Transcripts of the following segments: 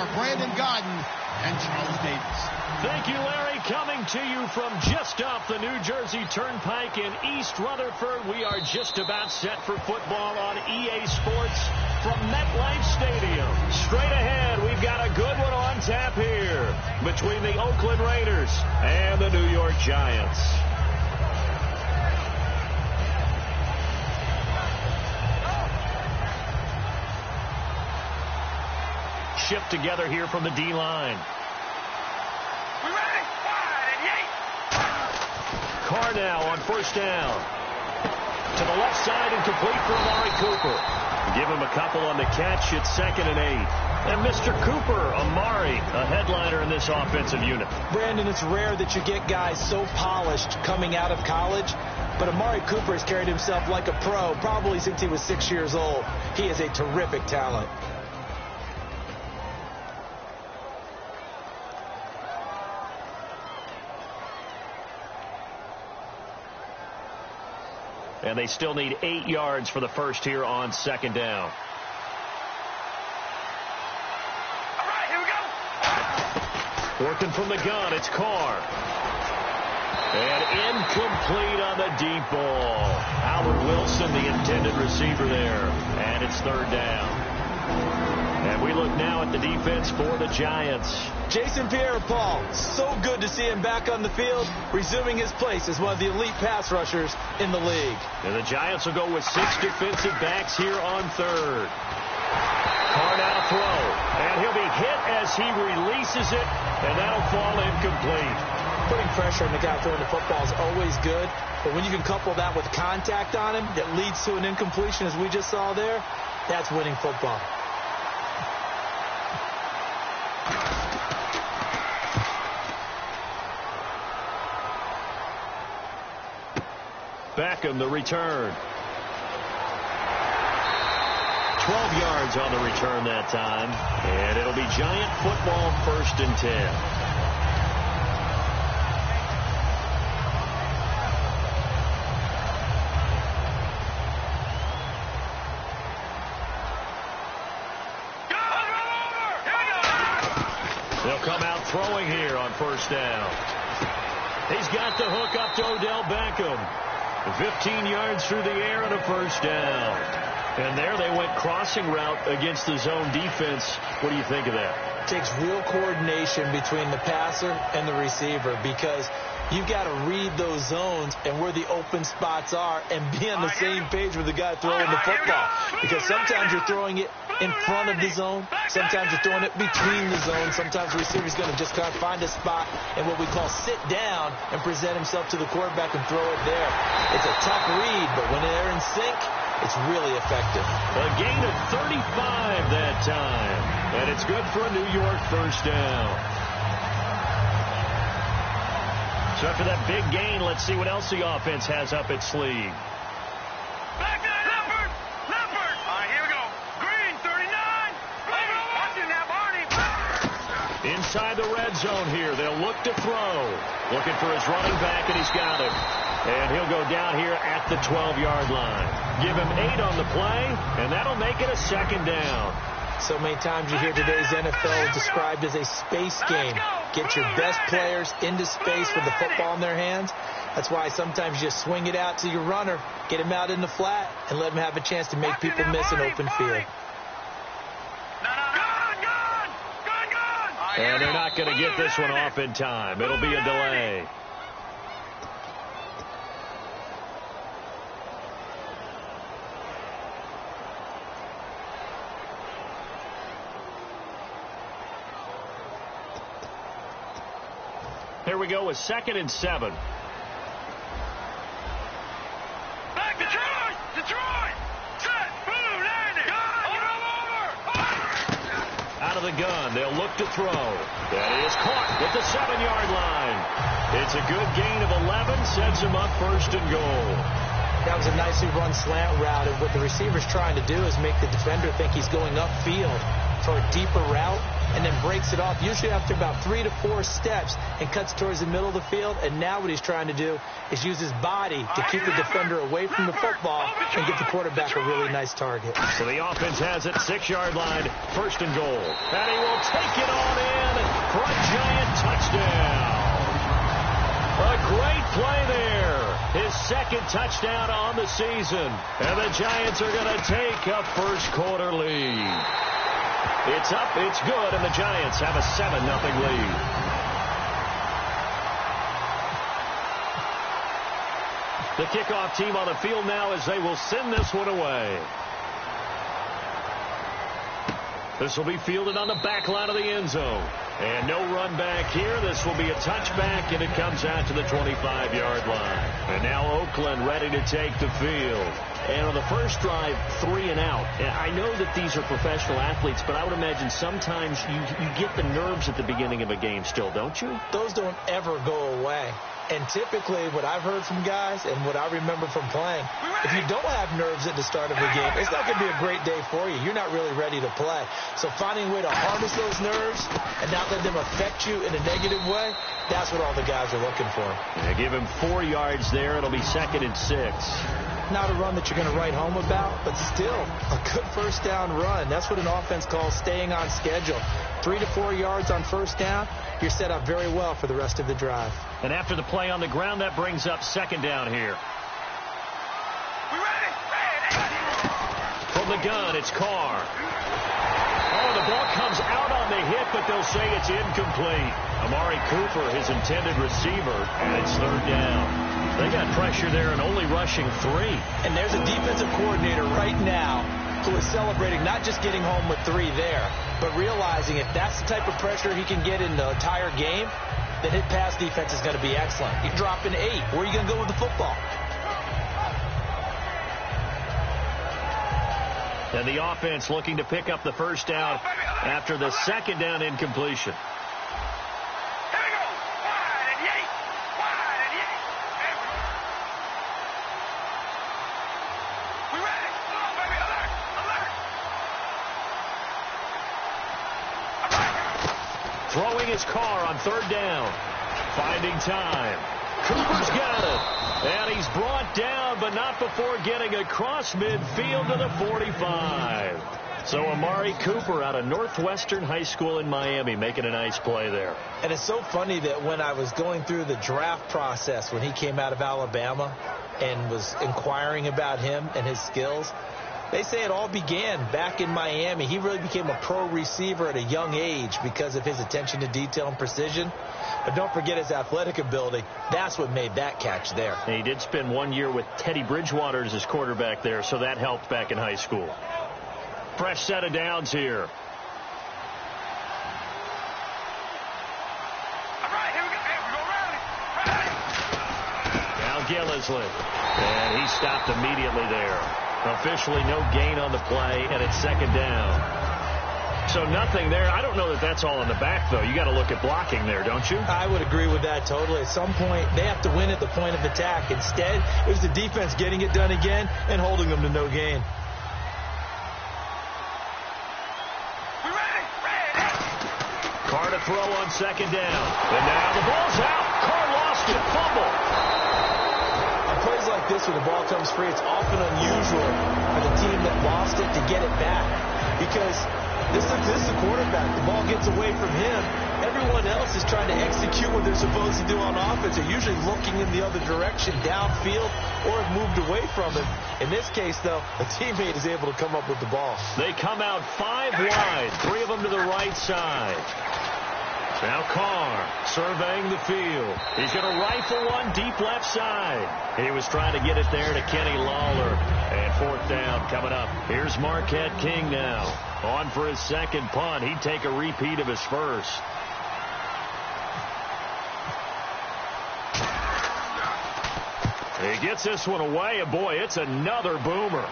are Brandon Godden and Charles Davis. Thank you, Larry. Coming to you from just off the New Jersey Turnpike in East Rutherford. We are just about set for football on EA Sports from MetLife Stadium. Straight ahead, we've got a good one on tap here between the Oakland Raiders and the New York Giants. Shift together here from the D-line. Carr now on first down. To the left side and complete for Amari Cooper. Give him a couple on the catch. It's 2nd and 8. And Mr. Cooper, Amari, a headliner in this offensive unit. Brandon, it's rare that you get guys so polished coming out of college. But Amari Cooper has carried himself like a pro probably since he was 6 years old. He is a terrific talent. And they still need 8 yards for the first here on 2nd down. All right, here we go. Working from the gun, it's Carr. And incomplete on the deep ball. Howard Wilson, the intended receiver there. And it's 3rd down. And we look now at the defense for the Giants. Jason Pierre-Paul, so good to see him back on the field, resuming his place as one of the elite pass rushers in the league. And the Giants will go with 6 defensive backs here on 3rd. Carr now to throw. And he'll be hit as he releases it, and that'll fall incomplete. Putting pressure on the guy throwing the football is always good, but when you can couple that with contact on him that leads to an incompletion, as we just saw there, that's winning football. Beckham, the return. 12 yards on the return that time. And it'll be Giant football, 1st and 10. They'll come out throwing here on 1st down. He's got the hook up to Odell Beckham. 15 yards through the air and a 1st down. And there they went crossing route against the zone defense. What do you think of that? It takes real coordination between the passer and the receiver because you've got to read those zones and where the open spots are and be on the same page with the guy throwing the football. Because sometimes you're throwing it in front of the zone. Sometimes you're throwing it between the zones. Sometimes the receiver's going to just kind of find a spot and what we call sit down and present himself to the quarterback and throw it there. It's a tough read, but when they're in sync, it's really effective. A gain of 35 that time. And it's good for a New York 1st down. So after that big gain, let's see what else the offense has up its sleeve. Back to Leopard. Leopard. All right, here we go. Green, 39. Watching that, Barney. Inside the red zone here. They'll look to throw. Looking for his running back, and he's got him. And he'll go down here at the 12-yard line. Give him 8 on the play, and that'll make it a 2nd down. So many times you hear today's NFL described as a space game. Get your best players into space with the football in their hands. That's why sometimes you swing it out to your runner, get him out in the flat, and let him have a chance to make people miss an open field. And they're not going to get this one off in time. It'll be a delay. Here we go with 2nd and 7. Back Detroit! Detroit! Set! Boom! Landing! Over! Out of the gun. They'll look to throw. That is caught with the 7-yard line. It's a good gain of 11. Sets him up 1st and goal. That was a nicely run slant route. And what the receiver's trying to do is make the defender think he's going upfield for a deeper route and then breaks it off, usually after about 3 to 4 steps, and cuts towards the middle of the field. And now what he's trying to do is use his body to keep the defender away from the football and give the quarterback a really nice target. So the offense has it, 6-yard line, 1st and goal. And he will take second touchdown on the season. And the Giants are going to take a first-quarter lead. It's up, it's good, and the Giants have a 7-0 lead. The kickoff team on the field now as they will send this one away. This will be fielded on the back line of the end zone. And no run back here. This will be a touchback, and it comes out to the 25-yard line. And now Oakland ready to take the field. And on the first drive, 3 and out. I know that these are professional athletes, but I would imagine sometimes you get the nerves at the beginning of a game still, don't you? Those don't ever go away. And typically what I've heard from guys and what I remember from playing, if you don't have nerves at the start of a game, it's not going to be a great day for you. You're not really ready to play. So finding a way to harness those nerves and not let them affect you in a negative way, that's what all the guys are looking for. They give him 4 yards there. It'll be 2nd and 6. Not a run that you're going to write home about, but still a good first down run. That's what an offense calls staying on schedule. 3 to 4 yards on first down, you're set up very well for the rest of the drive. And after the play on the ground, that brings up 2nd down here. We ready? From the gun, it's Carr. Oh, the ball comes out on the hit, but they'll say it's incomplete. Amari Cooper, his intended receiver, and it's 3rd down. They got pressure there and only rushing 3. And there's a defensive coordinator right now who is celebrating not just getting home with 3 there, but realizing if that's the type of pressure he can get in the entire game, then his pass defense is going to be excellent. You're dropping 8. Where are you going to go with the football? And the offense looking to pick up the first down after the 2nd down incompletion. Throwing his car on 3rd down. Finding time. Cooper's got it. And he's brought down, but not before getting across midfield to the 45. So Amari Cooper out of Northwestern High School in Miami making a nice play there. And it's so funny that when I was going through the draft process when he came out of Alabama and was inquiring about him and his skills, they say it all began back in Miami. He really became a pro receiver at a young age because of his attention to detail and precision. But don't forget his athletic ability. That's what made that catch there. And he did spend 1 year with Teddy Bridgewater as his quarterback there, so that helped back in high school. Fresh set of downs here. All right, here we go. Now Gillisley. And he stopped immediately there. Officially no gain on the play, and it's 2nd down. So nothing there. I don't know that that's all in the back, though. You got to look at blocking there, don't you? I would agree with that totally. At some point, they have to win at the point of attack. Instead, it was the defense getting it done again and holding them to no gain. Carr to throw on 2nd down. And now the ball's out. Carr lost it. Fumble. On plays like this where the ball comes free, it's often unusual for the team that lost it to get it back. Because this is the quarterback. The ball gets away from him. Everyone else is trying to execute what they're supposed to do on offense. They're usually looking in the other direction, downfield, or have moved away from him. In this case, though, a teammate is able to come up with the ball. They come out 5 wide, 3 of them to the right side. Now Carr surveying the field. He's going to rifle one deep left side. He was trying to get it there to Kenny Lawler. And 4th down coming up. Here's Marquette King now. On for his 2nd punt. He'd take a repeat of his first. He gets this one away, and boy, it's another boomer.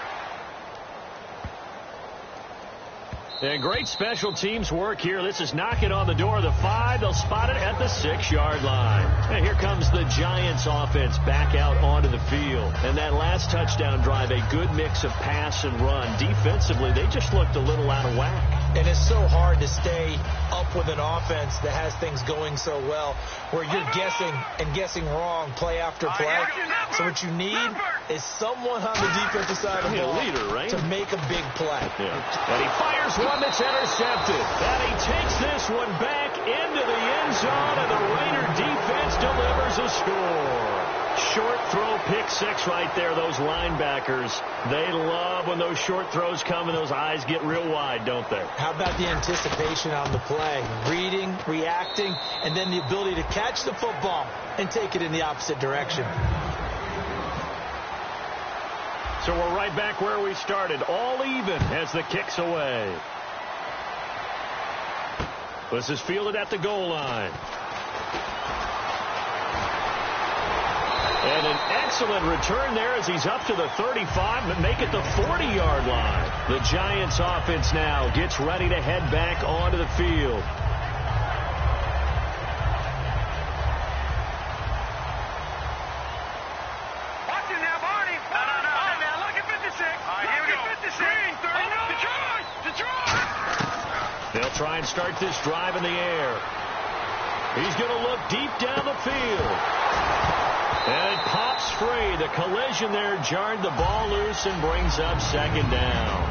And great special teams work here. This is knocking on the door of the 5. They'll spot it at the 6-yard line. And here comes the Giants offense back out onto the field. And that last touchdown drive, a good mix of pass and run. Defensively, they just looked a little out of whack. And it's so hard to stay up with an offense that has things going so well where you're guessing wrong play after play. So what you need is someone on the defensive side of the ball to make a big play. Yeah. And he fires one that's intercepted. And he takes this one back into the end zone, and the Raider defense delivers a score. short throw pick six right there, those linebackers. They love when those short throws come and those eyes get real wide, don't they? How about the anticipation on the play? Reading, reacting, and then the ability to catch the football and take it in the opposite direction. So we're right back where we started, all even as the kick's away. This is fielded at the goal line. And an excellent return there as he's up to the 35, but make it the 40-yard line. The Giants offense now gets ready to head back onto the field. Watch it now, Barney. No. All right, now, look at 56. All right, here we go. 56. Green, 30. Detroit. They'll try and start this drive in the air. He's going to look deep down the field. And it pops free. The collision there jarred the ball loose and brings up second down.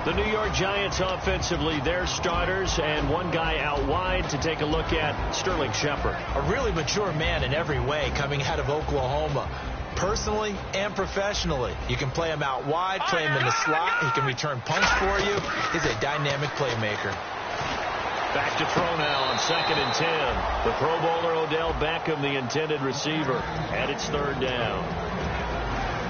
The New York Giants offensively, their starters, and one guy out wide to take a look at, Sterling Shepard. A really mature man in every way coming out of Oklahoma. Personally and professionally. You can play him out wide, play him in the slot. He can return punts for you. He's a dynamic playmaker. Back to throw now on 2nd and 10. The Pro Bowler Odell Beckham, the intended receiver, and it's 3rd down.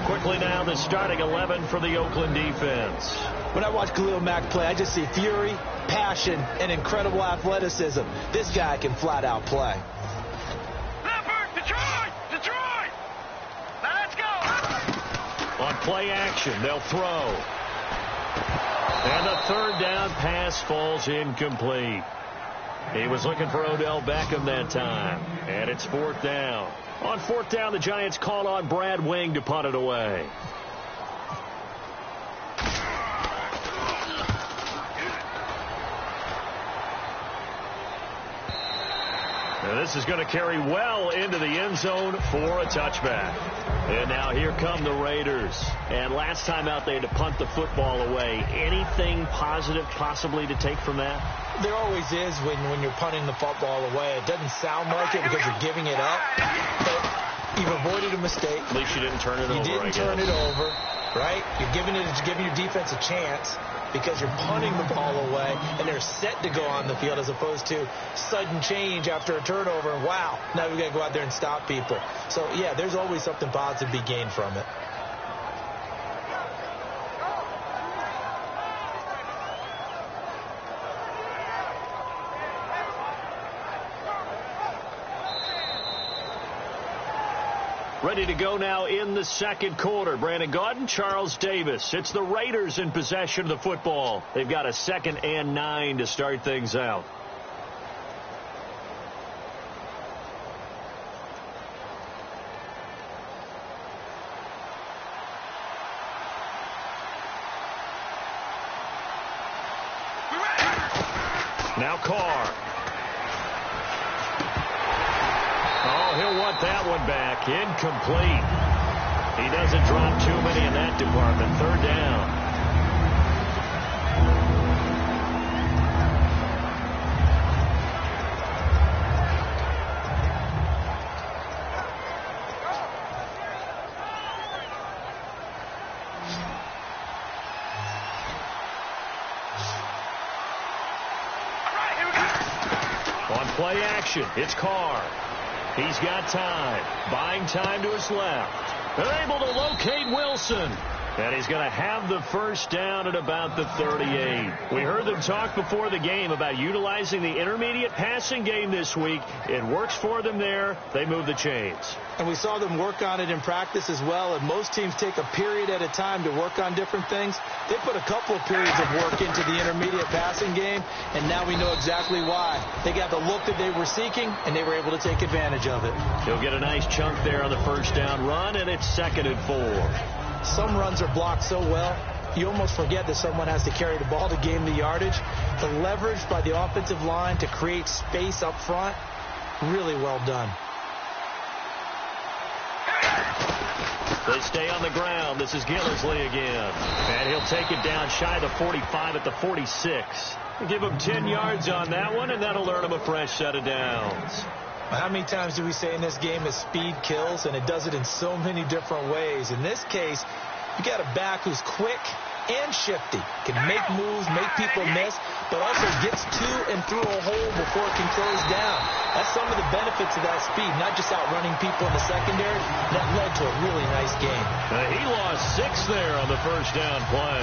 Quickly now, the starting 11 for the Oakland defense. When I watch Khalil Mack play, I just see fury, passion, and incredible athleticism. This guy can flat out play. Leopard, Detroit. Now let's go. On play action, they'll throw. And the 3rd down pass falls incomplete. He was looking for Odell Beckham that time. And it's 4th down. On 4th down, the Giants call on Brad Wing to punt it away. Now this is going to carry well into the end zone for a touchback. And now here come the Raiders. And last time out, they had to punt the football away. Anything positive possibly to take from that? There always is when you're punting the football away. It doesn't sound like it because you're giving it up. But you've avoided a mistake. At least you didn't turn it over, I guess. You didn't turn it over, right? You're giving your defense a chance because you're punting the ball away, and they're set to go on the field as opposed to sudden change after a turnover. And wow, now we've got to go out there and stop people. So, yeah, there's always something positive to be gained from it. Ready to go now in the 2nd quarter. Brandon Gaudin, Charles Davis. It's the Raiders in possession of the football. They've got a 2nd and 9 to start things out. Now Carr. Oh, he'll want that one back. Incomplete. He doesn't drop too many in that department. 3rd down. On play action, it's Carr. He's got time. Buying time to his left. They're able to locate Wilson. And he's going to have the 1st down at about the 38. We heard them talk before the game about utilizing the intermediate passing game this week. It works for them there. They move the chains. And we saw them work on it in practice as well. And most teams take a period at a time to work on different things. They put a couple of periods of work into the intermediate passing game, and now we know exactly why. They got the look that they were seeking, and they were able to take advantage of it. He'll get a nice chunk there on the 1st down run, and it's 2nd and 4. Some runs are blocked so well, you almost forget that someone has to carry the ball to gain the yardage. The leverage by the offensive line to create space up front, really well done. They stay on the ground. This is Gillisley again. And he'll take it down shy of the 45 at the 46. Give him 10 yards on that one, and that'll earn him a fresh set of downs. How many times do we say in this game that speed kills, and it does it in so many different ways? In this case, you got a back who's quick and shifty, can make moves, make people miss, but also gets to and through a hole before it can close down. That's some of the benefits of that speed, not just outrunning people in the secondary. That led to a really nice game. He lost 6 there on the first down play.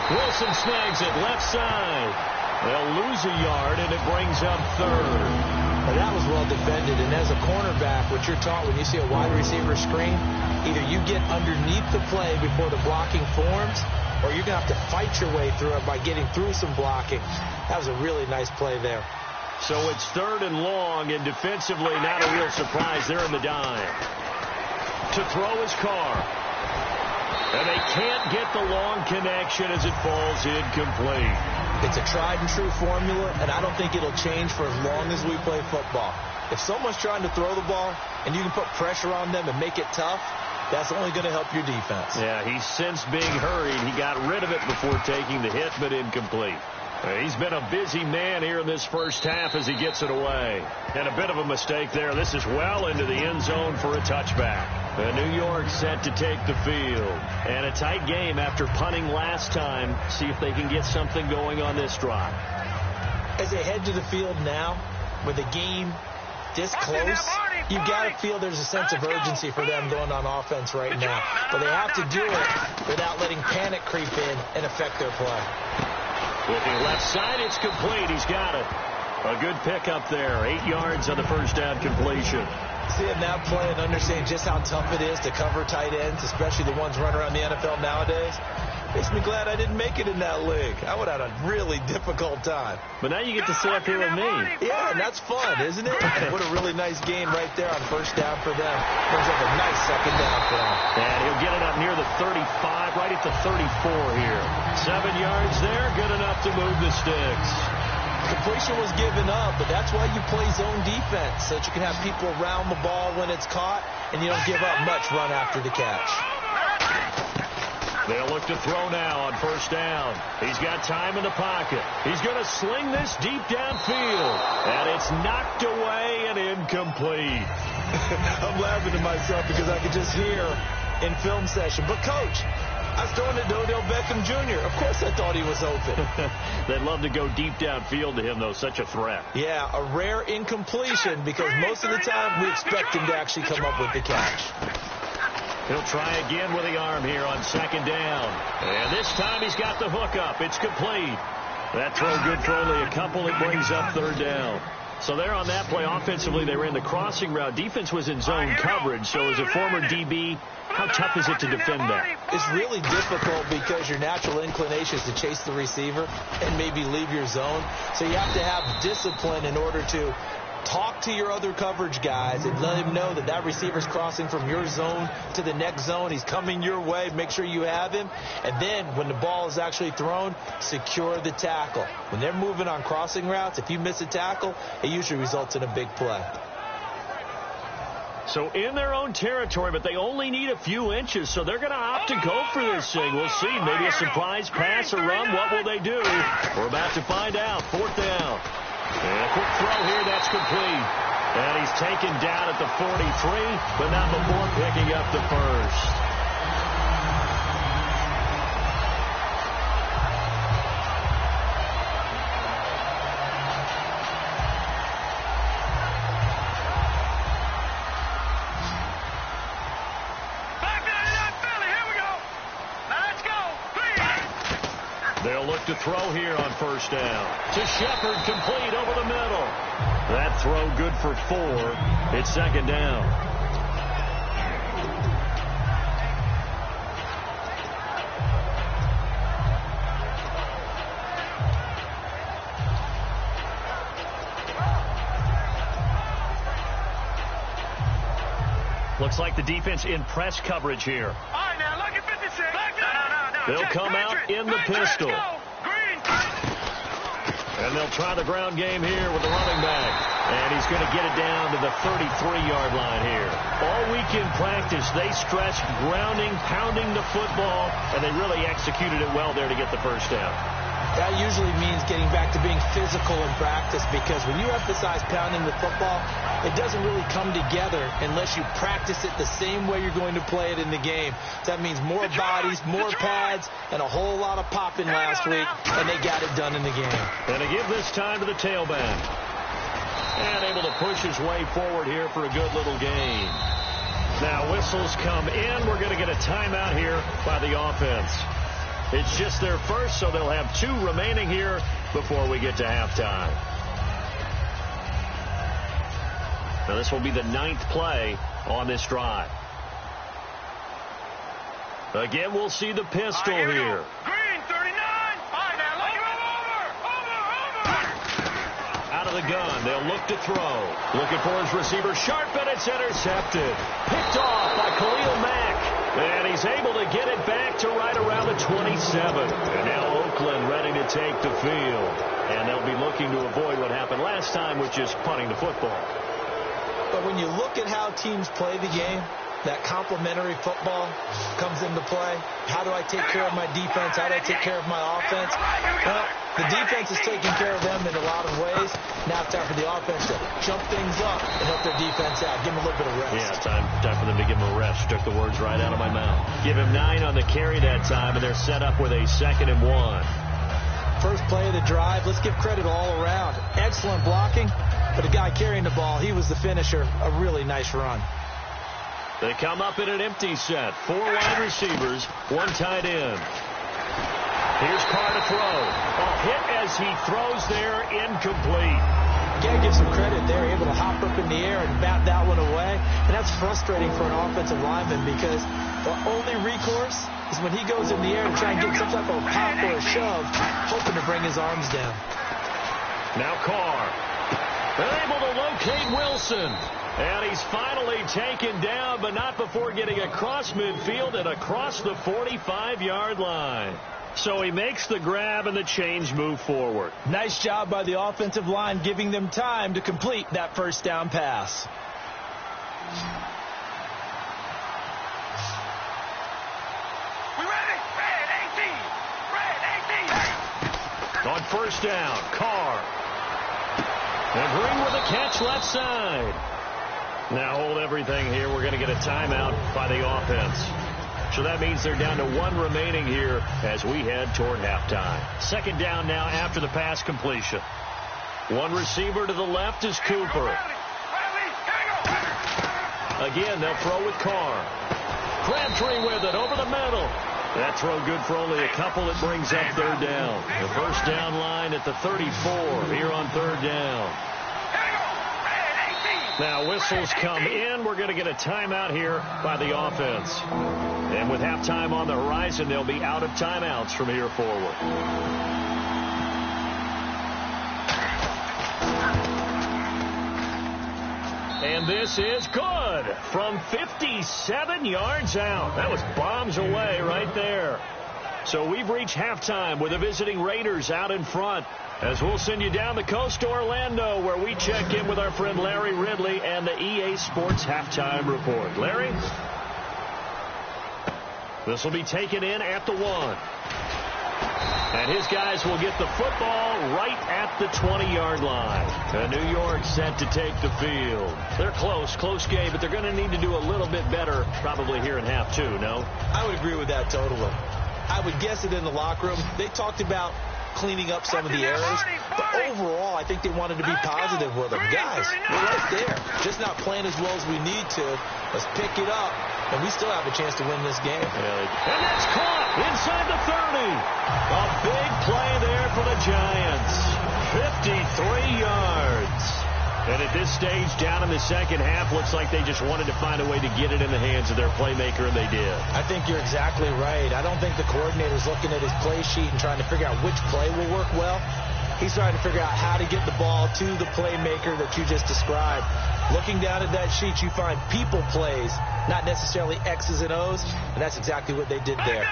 Wilson snags it left side. They'll lose a yard, and it brings up 3rd. Well, that was well defended, and as a cornerback, what you're taught when you see a wide receiver screen, either you get underneath the play before the blocking forms, or you're going to have to fight your way through it by getting through some blocking. That was a really nice play there. So it's 3rd and long, and defensively not a real surprise. They're in the dime. To throw his car. And they can't get the long connection as it falls incomplete. It's a tried-and-true formula, and I don't think it'll change for as long as we play football. If someone's trying to throw the ball and you can put pressure on them and make it tough, that's only going to help your defense. Yeah, he's since being hurried. He got rid of it before taking the hit, but incomplete. He's been a busy man here in this first half as he gets it away. And a bit of a mistake there. This is well into the end zone for a touchback. New York set to take the field. And a tight game after punting last time. See if they can get something going on this drive. As they head to the field now, with the game this close, you got to feel there's a sense of urgency for them going on offense right now. But they have to do it without letting panic creep in and affect their play. With the left side, it's complete. He's got it. A good pickup there. 8 yards on the first down completion. Seeing that play and understanding just how tough it is to cover tight ends, especially the ones running around the NFL nowadays, makes me glad I didn't make it in that league. I would have had a really difficult time. But now you get to sit up here with me. Yeah, and that's fun, isn't it? What a really nice game right there on first down for them. Brings up a nice second down for them. And he'll get it up near the 35, right at the 34 here. 7 yards there, good enough to move the sticks. Completion was given up, but that's why you play zone defense, so that you can have people around the ball when it's caught, and you don't give up much run after the catch. They'll look to throw now on first down. He's got time in the pocket. He's going to sling this deep downfield, and it's knocked away and incomplete. I'm laughing to myself because I could just hear in film session, but Coach, I was throwing it to Odell Beckham Jr. Of course I thought he was open. They'd love to go deep downfield to him, though. Such a threat. Yeah, a rare incompletion because most of the time we expect him to actually come up with the catch. He'll try again with the arm here on second down. And this time he's got the hook up. It's complete. That throw good for only a couple. It brings up third down. So there on that play, offensively, they ran the crossing route. Defense was in zone coverage. So as a former DB, how tough is it to defend that? It's really difficult because your natural inclination is to chase the receiver and maybe leave your zone. So you have to have discipline in order to talk to your other coverage guys and let him know that that receiver's crossing from your zone to the next zone. He's coming your way. Make sure you have him. And then when the ball is actually thrown, secure the tackle. When they're moving on crossing routes, if you miss a tackle, it usually results in a big play. So in their own territory, but they only need a few inches, so they're going to opt to go for this thing. We'll see. Maybe a surprise pass or run. What will they do? We're about to find out. Fourth down. And a quick throw here. That's complete. And he's taken down at the 43, but not before picking up the first. They'll look to throw here on first down. To Shepard, complete over the middle. That throw good for 4. It's second down. Looks like the defense in press coverage here. All right, now look at 56. No. They'll come out in the pistol. Green. And they'll try the ground game here with the running back. And he's going to get it down to the 33-yard line here. All week in practice, they stressed grounding, pounding the football, and they really executed it well there to get the first down. That usually means getting back to being physical in practice, because when you emphasize pounding the football, it doesn't really come together unless you practice it the same way you're going to play it in the game. That means more bodies, more pads, and a whole lot of popping last week, and they got it done in the game. And to give this time to the tailback. And able to push his way forward here for a good little gain. Now whistles come in. We're going to get a timeout here by the offense. It's just their first, so they'll have 2 remaining here before we get to halftime. Now this will be the 9th play on this drive. Again, we'll see the pistol here. Green, 39. All right, now, over. Out of the gun, they'll look to throw. Looking for his receiver, sharp, and it's intercepted. Picked off by Khalil Mack. And he's able to get it back to right around the 27. And now Oakland ready to take the field. And they'll be looking to avoid what happened last time, which is punting the football. But when you look at how teams play the game, that complementary football comes into play. How do I take care of my defense? How do I take care of my offense? Well, the defense is taking care of them in a lot of ways. Now it's time for the offense to jump things up and help their defense out. Give them a little bit of rest. Yeah, time for them to give him a rest. Took the words right out of my mouth. Give him 9 on the carry that time, and they're set up with a 2nd and 1. First play of the drive. Let's give credit all around. Excellent blocking, but the guy carrying the ball, he was the finisher. A really nice run. They come up in an empty set. 4 wide receivers, 1 tight end. Here's Carr to throw. A hit as he throws there, incomplete. Got to give some credit there, able to hop up in the air and bat that one away. And that's frustrating for an offensive lineman, because the only recourse is when he goes in the air to try and get some type of pop or a shove, hoping to bring his arms down. Now Carr. They're able to locate Wilson. And he's finally taken down, but not before getting across midfield and across the 45-yard line. So he makes the grab and the change move forward. Nice job by the offensive line, giving them time to complete that first down pass. We ready? Red 18. On first down, Carr. And Green with a catch left side. Now hold everything here. We're going to get a timeout by the offense. So that means they're down to 1 remaining here as we head toward halftime. 2nd down now after the pass completion. 1 receiver to the left is Cooper. Again, they'll throw with Carr. Crabtree with it over the middle. That throw good for only a couple. It brings up 3rd down. The first down line at the 34 here on 3rd down. Now whistles come in. We're going to get a timeout here by the offense. And with halftime on the horizon, they'll be out of timeouts from here forward. And this is good from 57 yards out. That was bombs away right there. So we've reached halftime with the visiting Raiders out in front, as we'll send you down the coast to Orlando, where we check in with our friend Larry Ridley and the EA Sports Halftime Report. Larry? This will be taken in at the 1. And his guys will get the football right at the 20-yard line. And New York set to take the field. They're close game, but they're going to need to do a little bit better probably here in half 2, no? I would agree with that totally. I would guess it in the locker room. They talked about cleaning up some of the errors, but overall, I think they wanted to be positive with them. Guys, we're right there. Just not playing as well as we need to. Let's pick it up, and we still have a chance to win this game. And that's caught inside the 30. A big play there for the Giants. 53 yards. And at this stage, down in the second half, looks like they just wanted to find a way to get it in the hands of their playmaker, and they did. I think you're exactly right. I don't think the coordinator's looking at his play sheet and trying to figure out which play will work well. He's trying to figure out how to get the ball to the playmaker that you just described. Looking down at that sheet, you find people plays, not necessarily X's and O's, and that's exactly what they did there.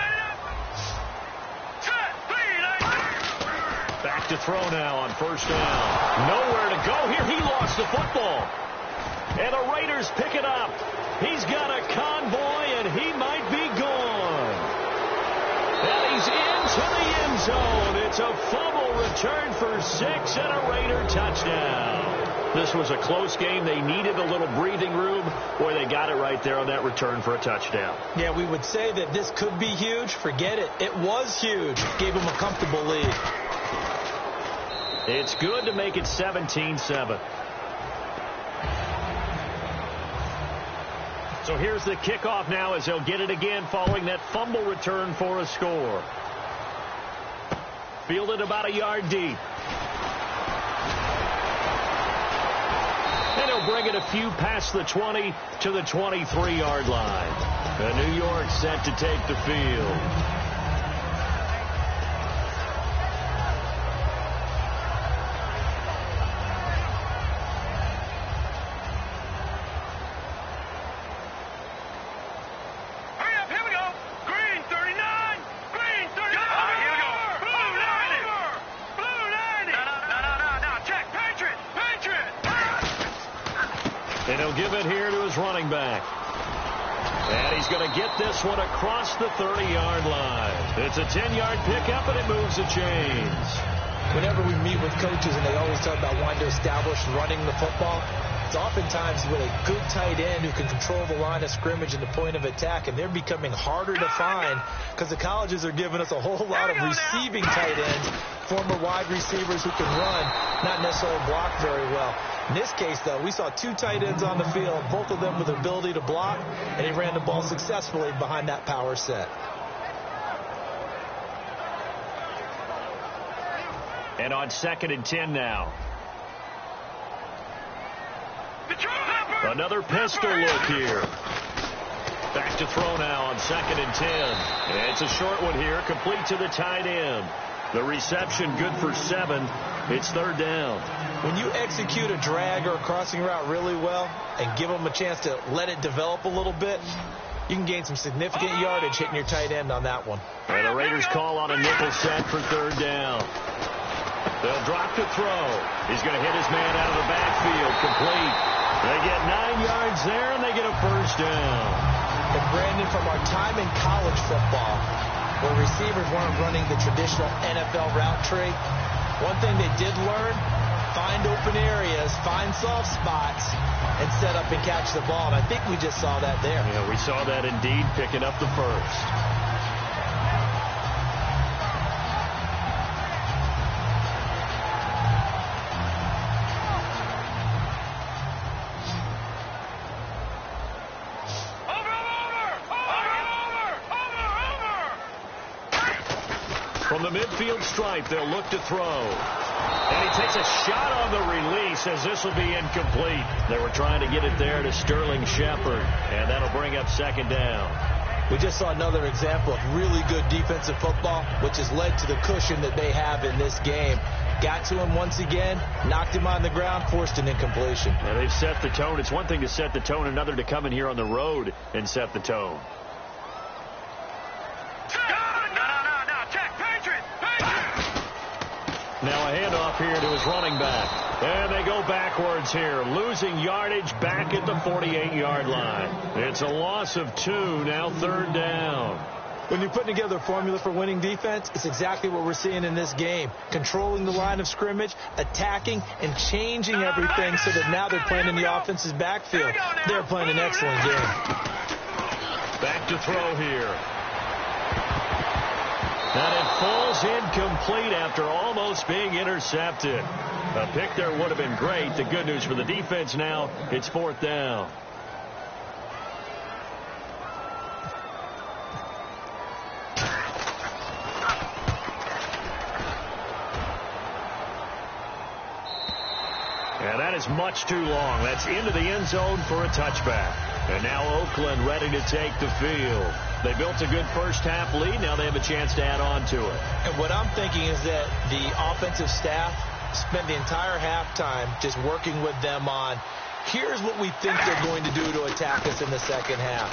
Back to throw now on first down. Nowhere to go here. He lost the football. And the Raiders pick it up. He's got a convoy, and he might be gone. And he's into the end zone. It's a fumble return for 6 and a Raider touchdown. This was a close game. They needed a little breathing room. Boy, they got it right there on that return for a touchdown. Yeah, we would say that this could be huge. Forget it. It was huge. Gave him a comfortable lead. It's good to make it 17-7. So here's the kickoff now as they'll get it again following that fumble return for a score. Fielded about a yard deep. And he'll bring it a few past the 20 to the 23-yard line. And New York set to take the field. And he'll give it here to his running back. And he's going to get this one across the 30-yard line. It's a 10-yard pickup, and it moves the chains. Whenever we meet with coaches and they always talk about wanting to establish running the football, it's oftentimes with a good tight end who can control the line of scrimmage and the point of attack, and they're becoming harder to find because the colleges are giving us a whole lot of receiving tight ends, former wide receivers who can run, not necessarily block very well. In this case, though, we saw 2 tight ends on the field, both of them with the ability to block, and he ran the ball successfully behind that power set. And on 2nd and 10 now. Another pistol look here. Back to throw now on 2nd and 10. And it's a short one here, complete to the tight end. The reception good for 7. It's 3rd down. When you execute a drag or a crossing route really well and give them a chance to let it develop a little bit, you can gain some significant yardage hitting your tight end on that one. And the Raiders call on a nickel set for 3rd down. They'll drop to throw. He's going to hit his man out of the backfield. Complete. They get 9 yards there, and they get a first down. And Brandon, from our time in college football, where receivers weren't running the traditional NFL route tree, one thing they did learn, find open areas, find soft spots, and set up and catch the ball. And I think we just saw that there. Yeah, we saw that indeed, picking up the first. From the midfield stripe, they'll look to throw. And he takes a shot on the release as this will be incomplete. They were trying to get it there to Sterling Shepard, and that'll bring up 2nd down. We just saw another example of really good defensive football, which has led to the cushion that they have in this game. Got to him once again, knocked him on the ground, forced an incompletion. And they've set the tone. It's one thing to set the tone, another to come in here on the road and set the tone. Now a handoff here to his running back. And they go backwards here, losing yardage back at the 48-yard line. It's a loss of 2, now 3rd down. When you're putting together a formula for winning defense, it's exactly what we're seeing in this game. Controlling the line of scrimmage, attacking, and changing everything so that now they're playing in the offense's backfield. They're playing an excellent game. Back to throw here. And it falls incomplete after almost being intercepted. A pick there would have been great. The good news for the defense now, it's 4th down. And that is much too long. That's into the end zone for a touchback. And now Oakland ready to take the field. They built a good first-half lead. Now they have a chance to add on to it. And what I'm thinking is that the offensive staff spent the entire halftime just working with them on, here's what we think they're going to do to attack us in the second half.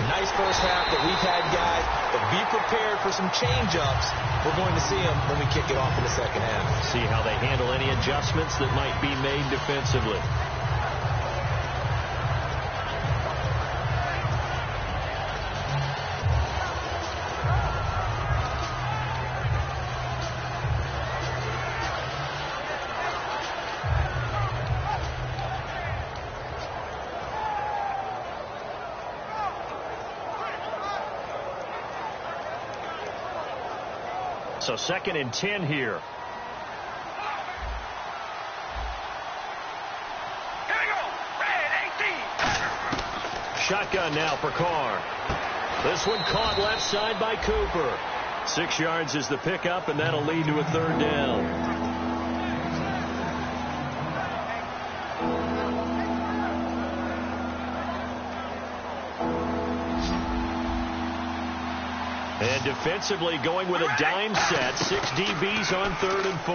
Nice first half that we've had, guys, but be prepared for some change-ups. We're going to see them when we kick it off in the second half. See how they handle any adjustments that might be made defensively. So 2nd and 10 here. Here we go. Red 18. Shotgun now for Carr. This one caught left side by Cooper. 6 yards is the pickup, and that'll lead to a 3rd down. And defensively going with a dime set. 6 DBs on 3rd and 4.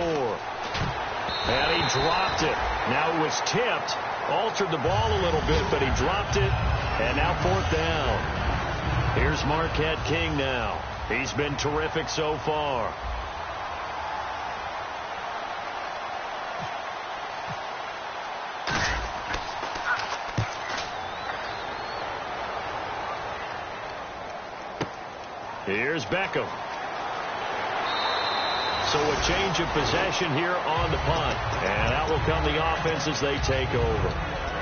And he dropped it. Now it was tipped. Altered the ball a little bit, but he dropped it. And now 4th down. Here's Marquette King now. He's been terrific so far. Here's Beckham. So a change of possession here on the punt. And out will come the offense as they take over.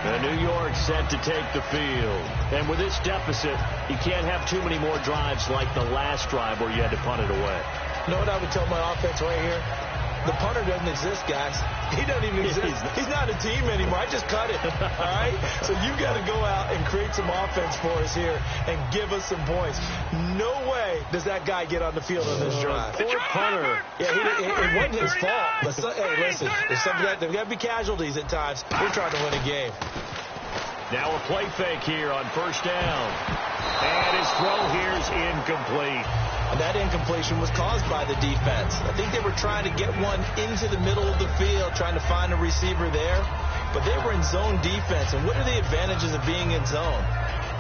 And New York set to take the field. And with this deficit, you can't have too many more drives like the last drive where you had to punt it away. You know what I would tell my offense right here? The punter doesn't exist, guys. He doesn't even exist. He's not a team anymore. I just cut it. All right? So you've got to go out and create some offense for us here and give us some points. No way does that guy get on the field on this drive. Poor punter. Yeah, it wasn't his fault. But hey, listen, there's got to be casualties at times. We're trying to win a game. Now a play fake here on 1st down. And his throw here is incomplete. And that incompletion was caused by the defense. I think they were trying to get one into the middle of the field, trying to find a receiver there. But they were in zone defense. And what are the advantages of being in zone?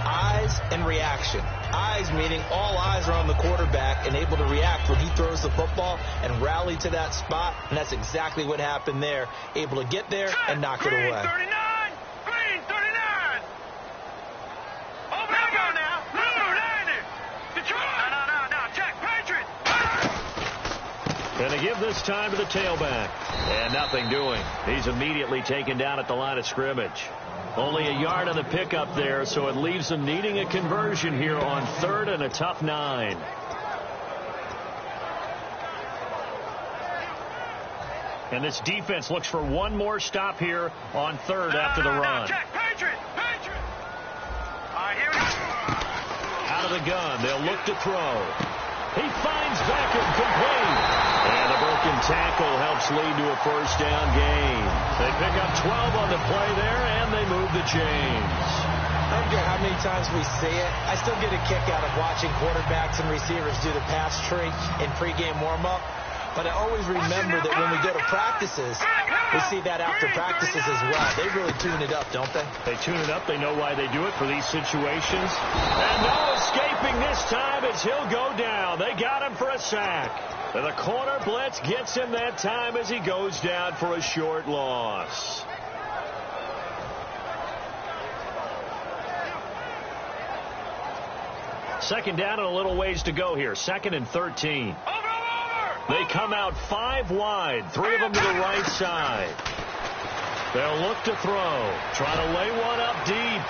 Eyes and reaction. Eyes meaning all eyes are on the quarterback and able to react when he throws the football and rally to that spot. And that's exactly what happened there. Able to get there and knock it away. 39. Green 39. Over there go now. Blue landed. Detroit. No. Check. Patriot. And they give this time to the tailback. And nothing doing. He's immediately taken down at the line of scrimmage. Only a yard on the pickup there, so it leaves them needing a conversion here on 3rd and a tough 9. And this defense looks for one more stop here on 3rd after the run. Check. Patriot. All right, here we go. Out of the gun, they'll look to throw. He finds Beckham complete. And the broken tackle helps lead to a 1st down gain. They pick up 12 on the play there, and they move the chains. I don't care how many times we see it. I still get a kick out of watching quarterbacks and receivers do the pass tree in pregame warm-up. But I always remember that when we go to practices, we see that after practices as well. They really tune it up, don't they? They tune it up. They know why they do it for these situations. And no escaping this time as he'll go down. They got him for a sack. And the corner blitz gets him that time as he goes down for a short loss. Second down and a little ways to go here. 2nd and 13. They come out 5 wide, 3 of them to the right side. They'll look to throw, try to lay one up deep.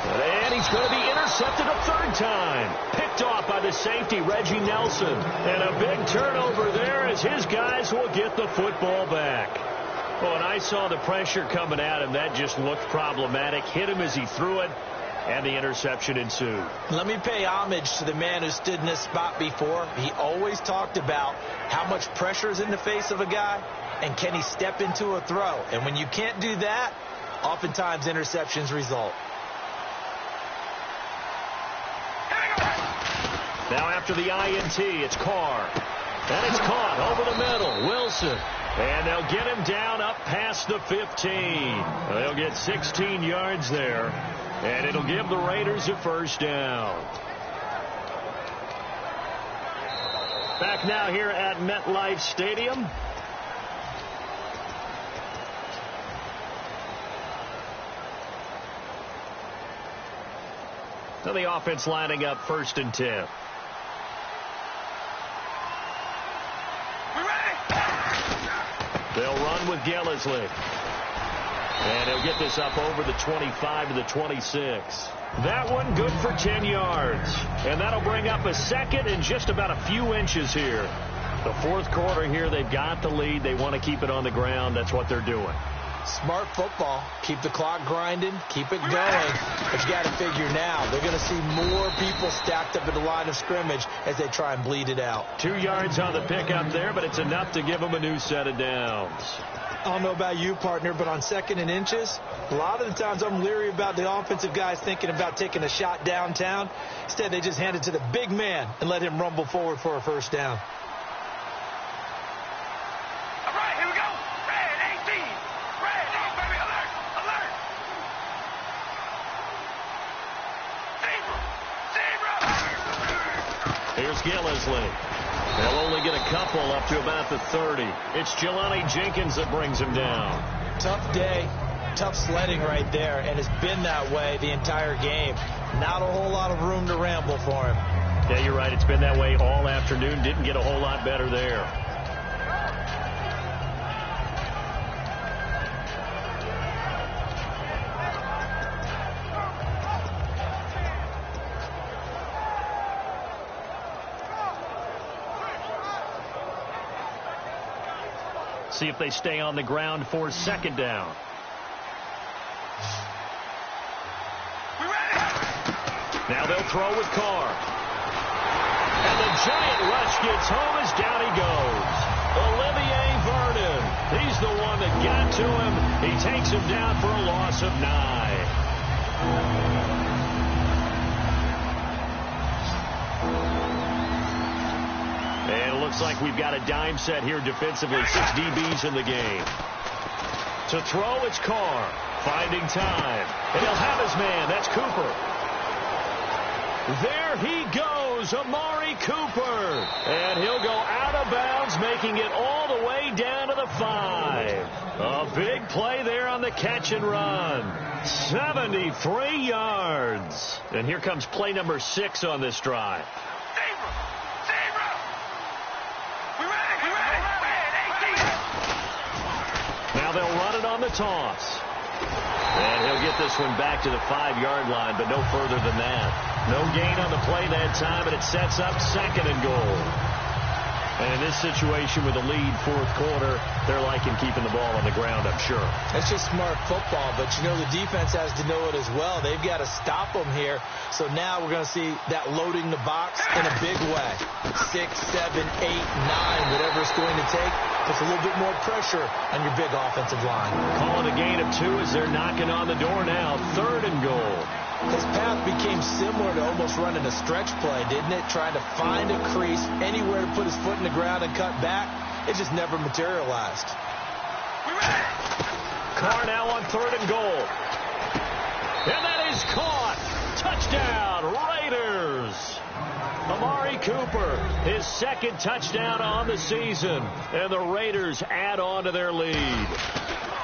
And he's going to be intercepted a 3rd time. Picked off by the safety, Reggie Nelson. And a big turnover there as his guys will get the football back. Oh, and I saw the pressure coming at him. That just looked problematic. Hit him as he threw it. And the interception ensued. Let me pay homage to the man who stood in this spot before. He always talked about how much pressure is in the face of a guy and can he step into a throw. And when you can't do that, oftentimes interceptions result. Now after the INT, it's Carr. And it's caught over the middle. Wilson. And they'll get him down up past the 15. They'll get 16 yards there. And it'll give the Raiders a 1st down. Back now here at MetLife Stadium. So the offense lining up 1st and 10. They'll run with Gillisley. And he'll get this up over the 25 to the 26. That one good for 10 yards. And that'll bring up a 2nd and just about a few inches here. The 4th quarter here, they've got the lead. They want to keep it on the ground. That's what they're doing. Smart football. Keep the clock grinding. Keep it going. But you got to figure now, they're going to see more people stacked up at the line of scrimmage as they try and bleed it out. 2 yards on the pickup there, but it's enough to give them a new set of downs. I don't know about you, partner, but on 2nd and inches, a lot of the times I'm leery about the offensive guys thinking about taking a shot downtown. Instead, they just hand it to the big man and let him rumble forward for a 1st down. All right, here we go. Red 18. Red, oh, baby, alert, alert. Zebra, zebra. Here's Gillisley. They'll only get a couple up to about the 30. It's Jelani Jenkins that brings him down. Tough day, tough sledding right there, and it's been that way the entire game. Not a whole lot of room to ramble for him. Yeah, you're right. It's been that way all afternoon. Didn't get a whole lot better there. See if they stay on the ground for 2nd down. Now they'll throw with Carr. And the giant rush gets home as down he goes. Olivier Vernon. He's the one that got to him. He takes him down for a loss of 9. And it looks like we've got a dime set here defensively. 6 DBs in the game. To throw, it's Carr. Finding time. And he'll have his man. That's Cooper. There he goes, Amari Cooper. And he'll go out of bounds, making it all the way down to the 5. A big play there on the catch and run. 73 yards. And here comes play number 6 on this drive. Now they'll run it on the toss. And he'll get this one back to the 5-yard line, but no further than that. No gain on the play that time, and it sets up 2nd and goal. And in this situation with a lead 4th quarter, they're liking keeping the ball on the ground, I'm sure. That's just smart football, but you know the defense has to know it as well. They've got to stop them here. So now we're going to see that loading the box in a big way. 6, 7, 8, 9, whatever it's going to take. Puts a little bit more pressure on your big offensive line. Calling a gain of 2 as they're knocking on the door now. 3rd and goal. His path became similar to almost running a stretch play, didn't it? Trying to find a crease, anywhere to put his foot in the ground and cut back. It just never materialized. Carr now on 3rd and goal. And that is caught. Touchdown, Raiders. Amari Cooper, his 2nd touchdown on the season. And the Raiders add on to their lead.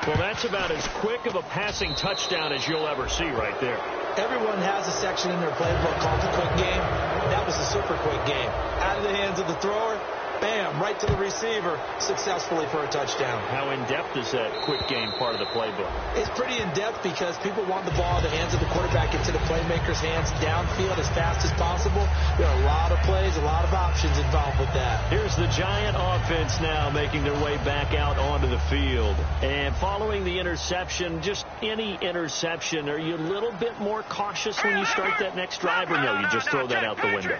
Well, that's about as quick of a passing touchdown as you'll ever see right there. Everyone has a section in their playbook called the quick game. That was a super quick game. Out of the hands of the thrower, bam, right to the receiver, successfully for a touchdown. How in-depth is that quick game part of the playbook? It's pretty in-depth because people want the ball in the hands of the quarterback into the playmaker's hands downfield as fast as possible. There are a lot of plays, a lot of options involved with that. Here's the Giant offense now making their way back out onto the field. And following the interception, just any interception, are you a little bit more cautious when you start that next drive, or no, you just throw that out the window?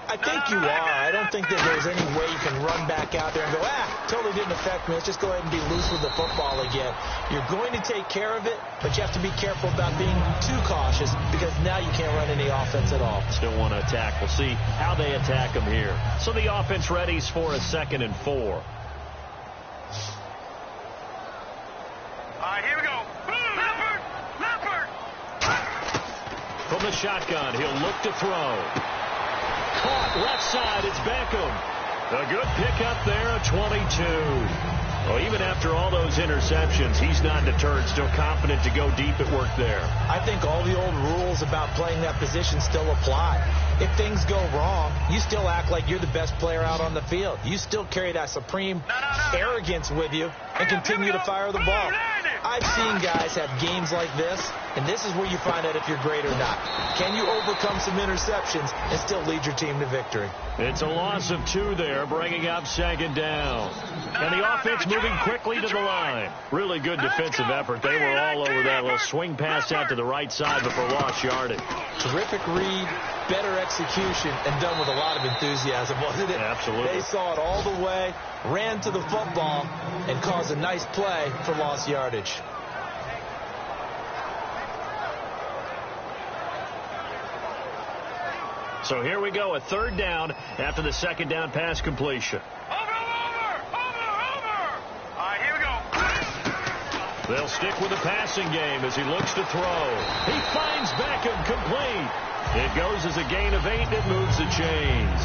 I think you are. I don't think that there's any way you can run back out there and go, totally didn't affect me. Let's just go ahead and be loose with the football again. You're going to take care of it, but you have to be careful about being too cautious because now you can't run any offense at all. Still want to attack. We'll see how they attack them here. So the offense readies for a 2nd and 4. All right, here we go. Leopard! From the shotgun, he'll look to throw. Caught left side, it's Beckham. A good pickup there, a 22. Well, even after all those interceptions, he's not deterred, still confident to go deep at work there. I think all the old rules about playing that position still apply. If things go wrong, you still act like you're the best player out on the field. You still carry that supreme arrogance with you and continue to fire the ball. I've seen guys have games like this, and this is where you find out if you're great or not. Can you overcome some interceptions and still lead your team to victory? It's a loss of 2 there, bringing up second down. And the offense moving quickly to the line. Really good defensive effort. They were all over that little swing pass out to the right side before lost yardage. Terrific read, better execution, and done with a lot of enthusiasm, wasn't it? Absolutely. They saw it all the way, ran to the football, and caused a nice play for lost yardage. So here we go, a third down after the second down pass completion. Over! All right, here we go. They'll stick with the passing game as he looks to throw. He finds Beckham complete. It goes as a gain of 8, and it moves the chains.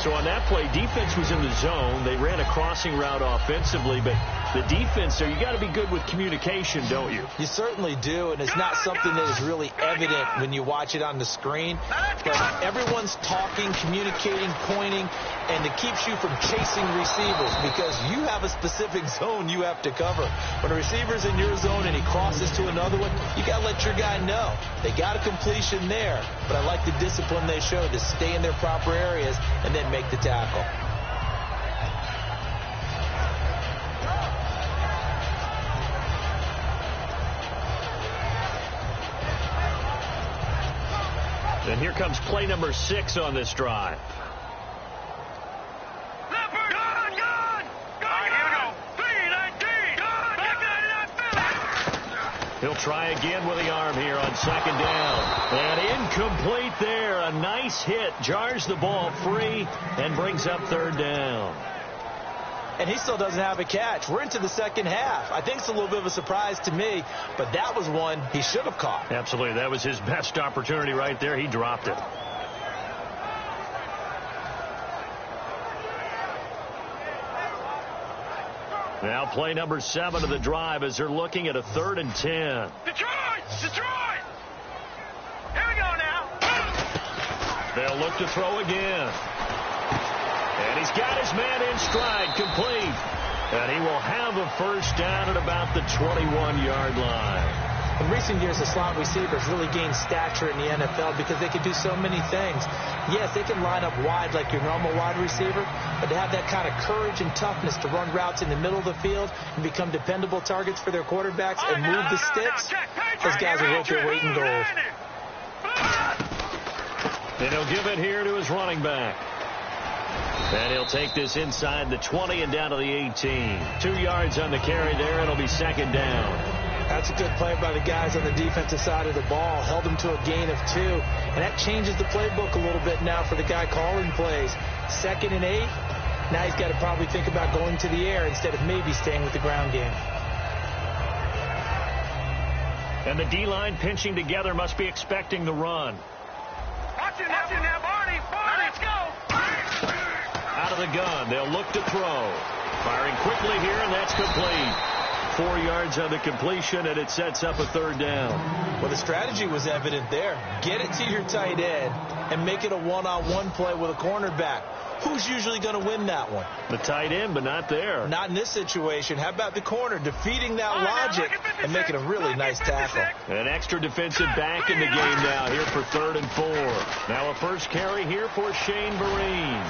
So on that play, defense was in the zone. They ran a crossing route offensively, but the defense there, you got to be good with communication, don't you? You certainly do, and it's not something that is really evident when you watch it on the screen. But everyone's talking, communicating, pointing, and it keeps you from chasing receivers because you have a specific zone you have to cover. When a receiver's in your zone and he crosses to another one, you got to let your guy know. They got a completion there, but I like the discipline they showed to stay in their proper areas and then make the tackle. And here comes play number 6 on this drive. Leopard! Gun! All right, here we go. 319! Back 99 He'll try again with the arm here on second down. And incomplete there. A nice hit. Jars the ball free and brings up third down. And he still doesn't have a catch. We're into the second half. I think it's a little bit of a surprise to me, but that was one he should have caught. Absolutely. That was his best opportunity right there. He dropped it. Now play number 7 of the drive as they're looking at a 3rd and 10. Detroit! Here we go now. They'll look to throw again. And he's got his man in stride, complete. And he will have a first down at about the 21-yard line. In recent years, the slot receivers really gained stature in the NFL because they can do so many things. Yes, they can line up wide like your normal wide receiver, but to have that kind of courage and toughness to run routes in the middle of the field and become dependable targets for their quarterbacks and move the sticks, those guys are worth their weight in gold. And he'll give it here to his running back. And he'll take this inside the 20 and down to the 18. 2 yards on the carry there. It'll be second down. That's a good play by the guys on the defensive side of the ball. Held them to a gain of 2. And that changes the playbook a little bit now for the guy calling plays. 2nd and 8. Now he's got to probably think about going to the air instead of maybe staying with the ground game. And the D-line pinching together must be expecting the run. Watch it now, Barney. Let's go. Out of the gun. They'll look to throw. Firing quickly here, and that's complete. 4 yards on the completion, and it sets up a third down. Well, the strategy was evident there. Get it to your tight end and make it a one-on-one play with a cornerback. Who's usually going to win that one? The tight end, but not there. Not in this situation. How about the corner defeating that logic and making a really nice tackle? An extra defensive back in the game now here for 3rd and 4. Now a first carry here for Shane Vereen.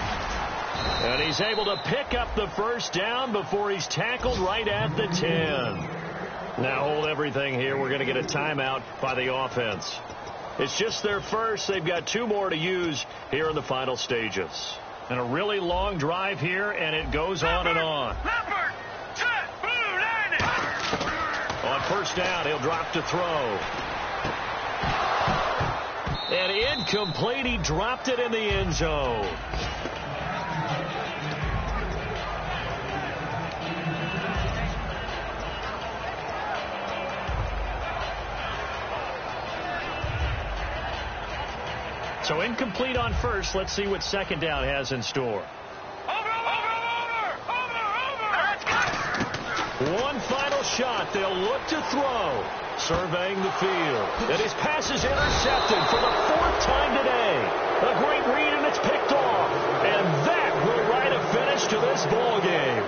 And he's able to pick up the first down before he's tackled right at the 10. Now hold everything here. We're going to get a timeout by the offense. It's just their first. They've got 2 more to use here in the final stages. And a really long drive here, and it goes on and on. Leopard! Set! Blue! Landing! On first down, he'll drop to throw. And incomplete. He dropped it in the end zone. So incomplete on first. Let's see what second down has in store. Over! One final shot. They'll look to throw. Surveying the field. And his pass is intercepted for the 4th time today. A great read, and it's picked off. And that will write a finish to this ball game.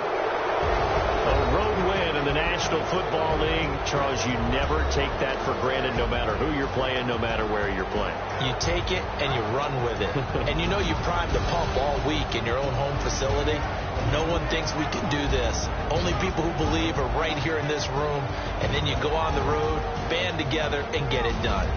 A road win in the National Football League. Charles, you never take that for granted, no matter who you're playing, no matter where you're playing. You take it and you run with it. And you know you primed the pump all week in your own home facility. No one thinks we can do this. Only people who believe are right here in this room. And then you go on the road, band together, and get it done.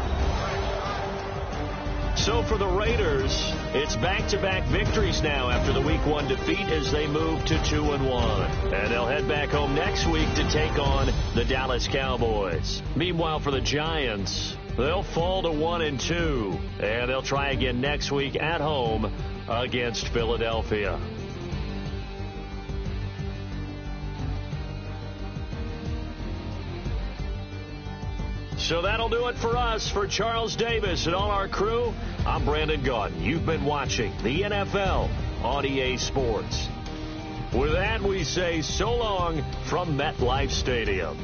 So for the Raiders, it's back-to-back victories now after the Week 1 defeat as they move to 2-1. And they'll head back home next week to take on the Dallas Cowboys. Meanwhile, for the Giants, they'll fall to 1-2. And they'll try again next week at home against Philadelphia. So that'll do it for us. For Charles Davis and all our crew, I'm Brandon Gaudin. You've been watching the NFL on EA Sports. With that, we say so long from MetLife Stadium.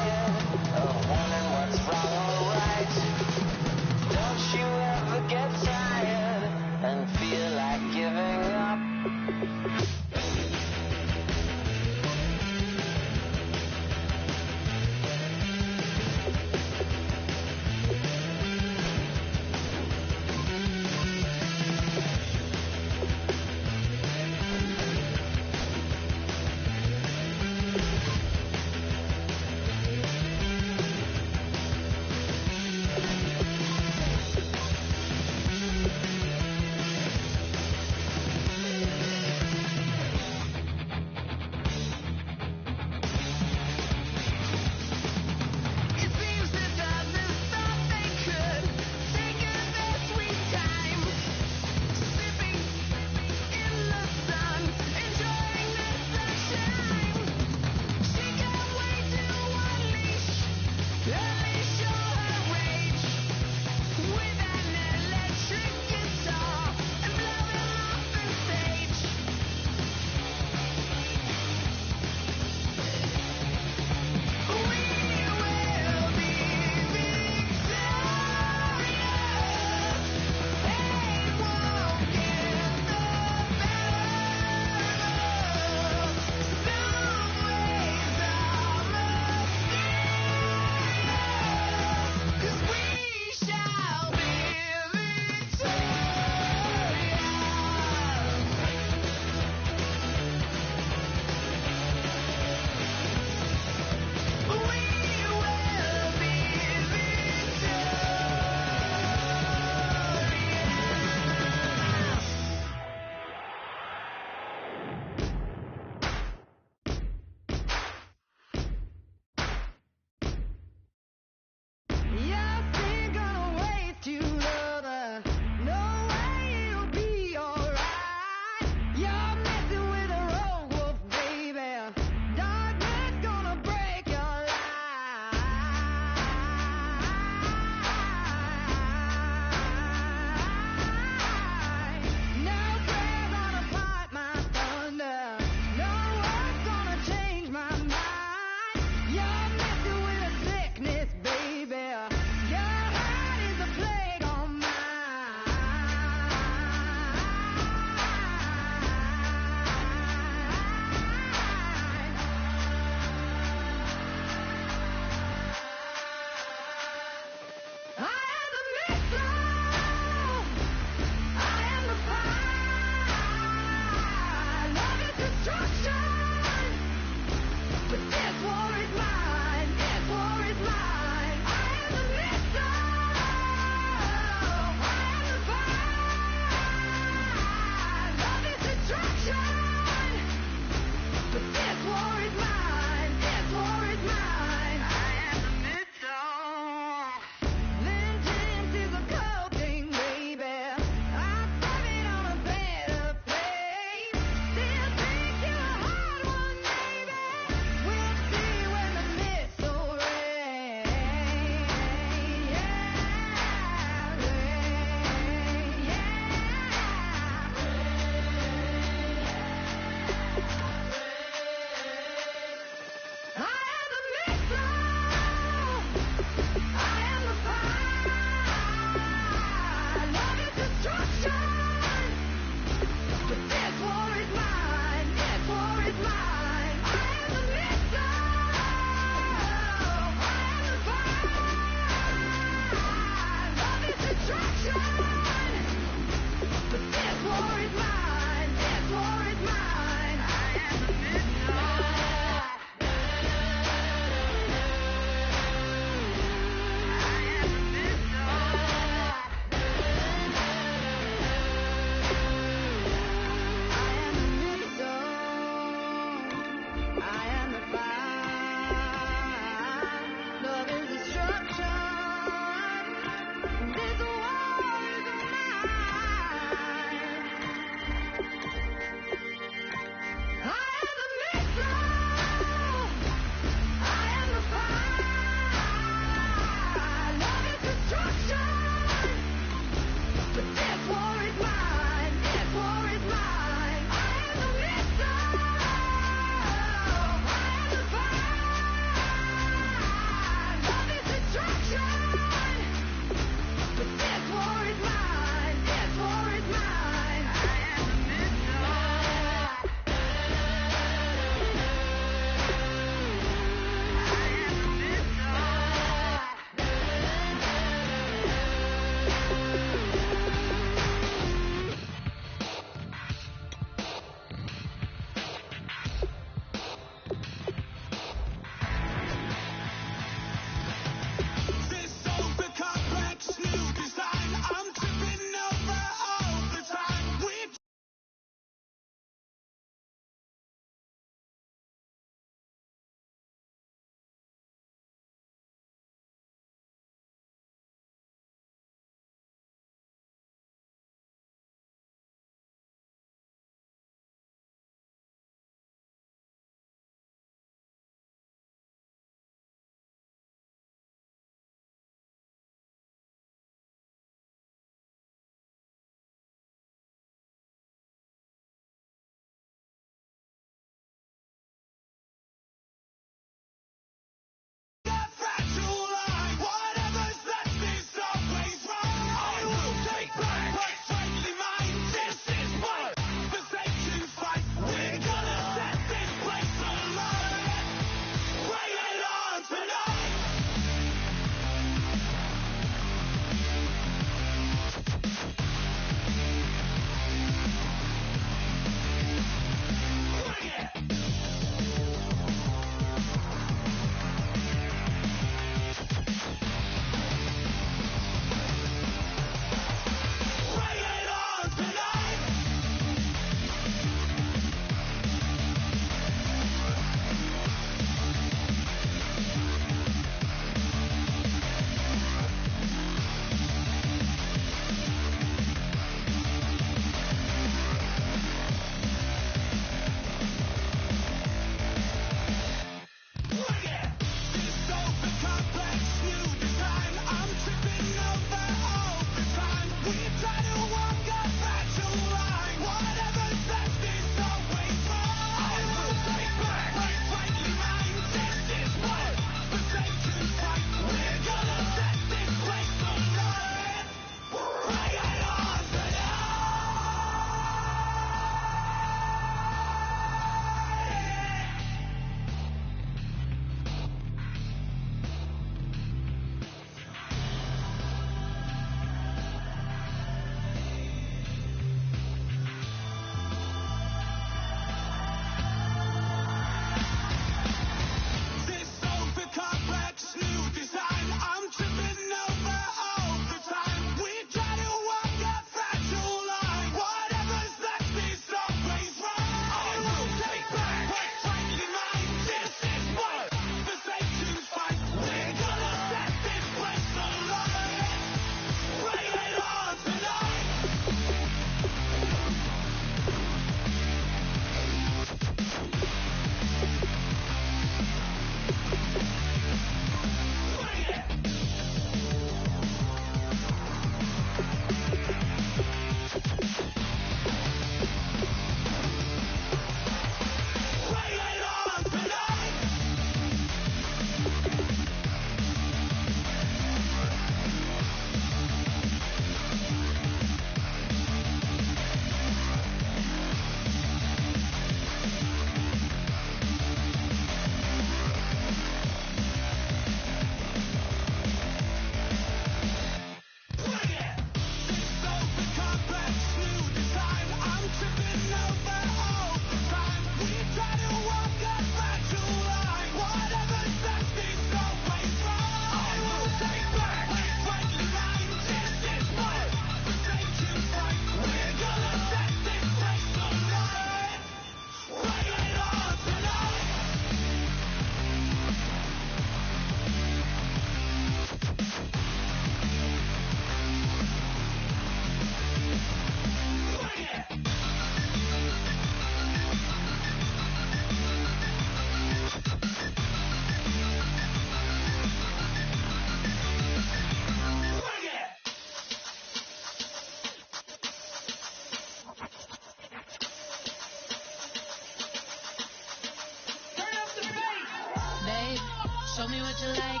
Show me what you like.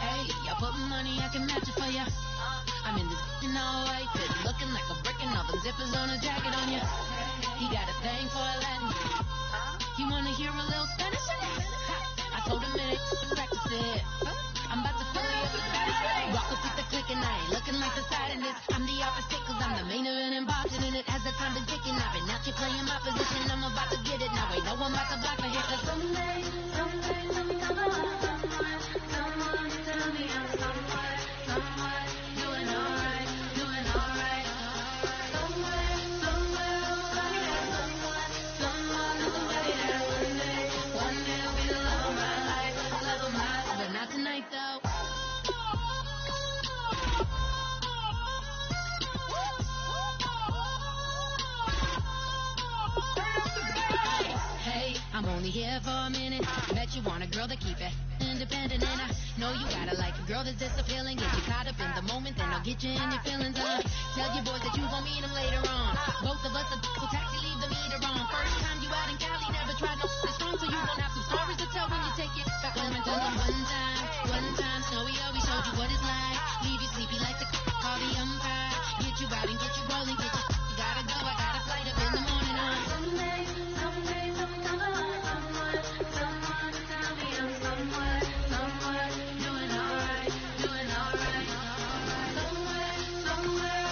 Hey, you put money, I can match it for ya. I'm in this all white fit, looking like a brick and oven zippers on a jacket on ya. He got a thing for a Latin. He wanna hear a little Spanish? I told him it ain't practice it. I'm about to fill you up with Spanish. Rock with the click and I ain't looking like the side in this. I'm the opposite cause I'm the main event and boxing in it. As the time been ticking, I've been out here playing my position. I'm about to get it now. Ain't no one about to block the hit. Cause someday, someone tell me I'm someone doing alright, doing alright. Somewhere, somebody that one day will be the love of my life, but not tonight though. Hey, I'm only here for a minute. Bet you want a girl to keep it independent, and I know you gotta like a girl that's disappealing. Get you caught up in the moment, then I'll get you in your feelings. Tell your boys that you gon' meet them later on. Both of us are so taxi, leave the meter on. First time you out in Cali, never tried no strong, so you gon' have some stories to tell when you take it back home and tell them one time, Snowy always showed you what it's like. Leave you sleepy like the call the umpire. Get you out and get you rolling, get you gotta go. I got a flight up in the morning on someday, someone tell me I'm someone doing alright, doing alright. Somewhere,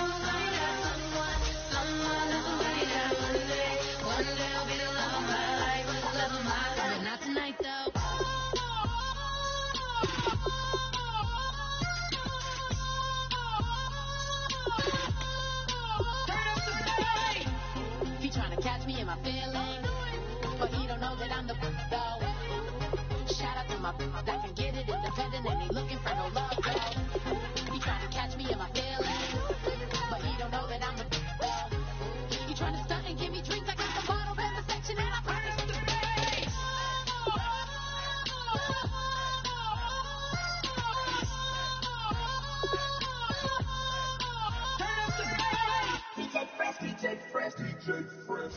somebody that one day will be the love of my life, but not tonight though. He tryna catch me in my feelings, but he don't know that I'm the though. Shout out to my that can get it independent and ain't looking for no love though. He tryna catch me in my feelings, but he don't know that I'm the though. He tryna stunt and give me drinks. I got the bottle in the section and I promise to pay. DJ Fresh.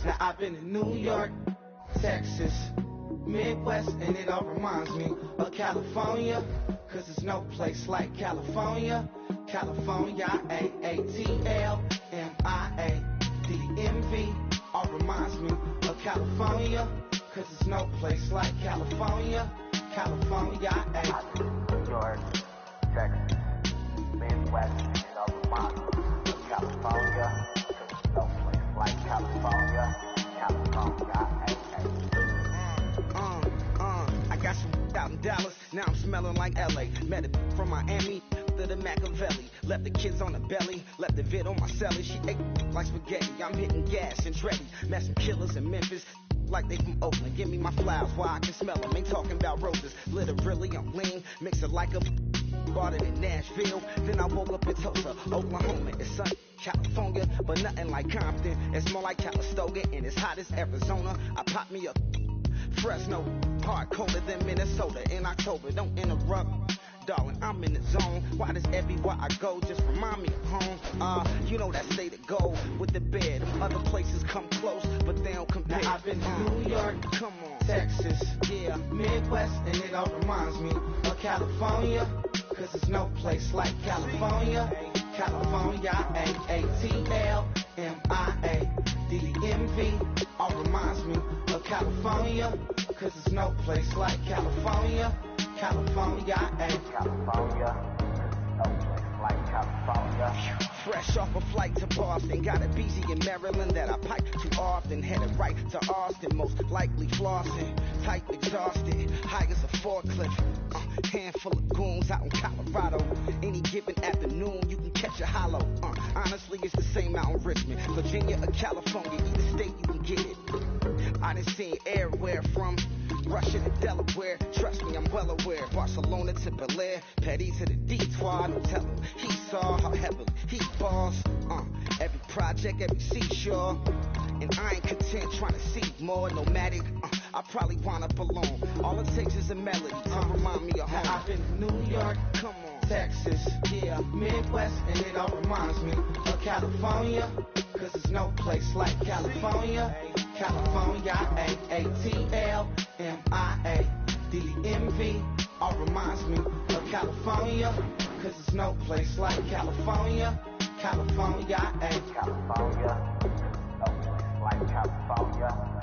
Now I've been in New York, Texas, Midwest, and it all reminds me of California, cause there's no place like California. California, AATLMIA-DMV, all reminds me of California, cause there's no place like California. California, New York, Texas, Midwest, and it all reminds me of California, cause there's no place like California. California, I got some out in Dallas, now I'm smelling like LA. Met it from Miami to the Machiavelli. Left the kids on the belly, left the vid on my celly. She ate like spaghetti, I'm hitting gas and Dreddy. Met some killers in Memphis, like they from Oakland. Give me my flowers while I can smell them. Ain't talking about roses, literally I'm lean. Mix it like a bought it in Nashville. Then I woke up in Tulsa, Oklahoma. It's sunny, California, but nothing like Compton. It's more like Calistoga, and it's hot as Arizona. I pop me a Fresno, hard colder than Minnesota in October. Don't interrupt, darling, I'm in the zone. Why does everywhere I go just remind me of home? You know that state of gold with the bed. Other places come close, but they don't compare. Now I've been to New York, come on, Texas, yeah, Midwest, and it all reminds me of California, cause there's no place like California. California, AATLMIA-DMV, all reminds me of California, cause there's no place like California. California, California, no place like California. Fresh off a flight to Boston, got a BZ in Maryland that I pipe too often. Headed right to Austin, most likely flossing. Tight, exhausted, high as a forklift. Handful of goons out in Colorado. Any given afternoon, you can catch a hollow. Honestly, it's the same out in Richmond, Virginia or California. Either state, you can get it. I done seen everywhere from Russia to Delaware. Trust me, I'm well aware. Barcelona to Bel Air, Petty to the Detour. Don't tell him he saw how heavily he balls. Every project, every seashore. And I ain't content trying to see more nomadic. I probably wanna belong. All it takes is a melody to remind me of home. Now I've been to New York, come on, Texas, yeah, Midwest, and it all reminds me of California, cause there's no place like California. California, AATLMIA-DMV, all reminds California, cause there's no place like California. California, ayy. California, no place like California.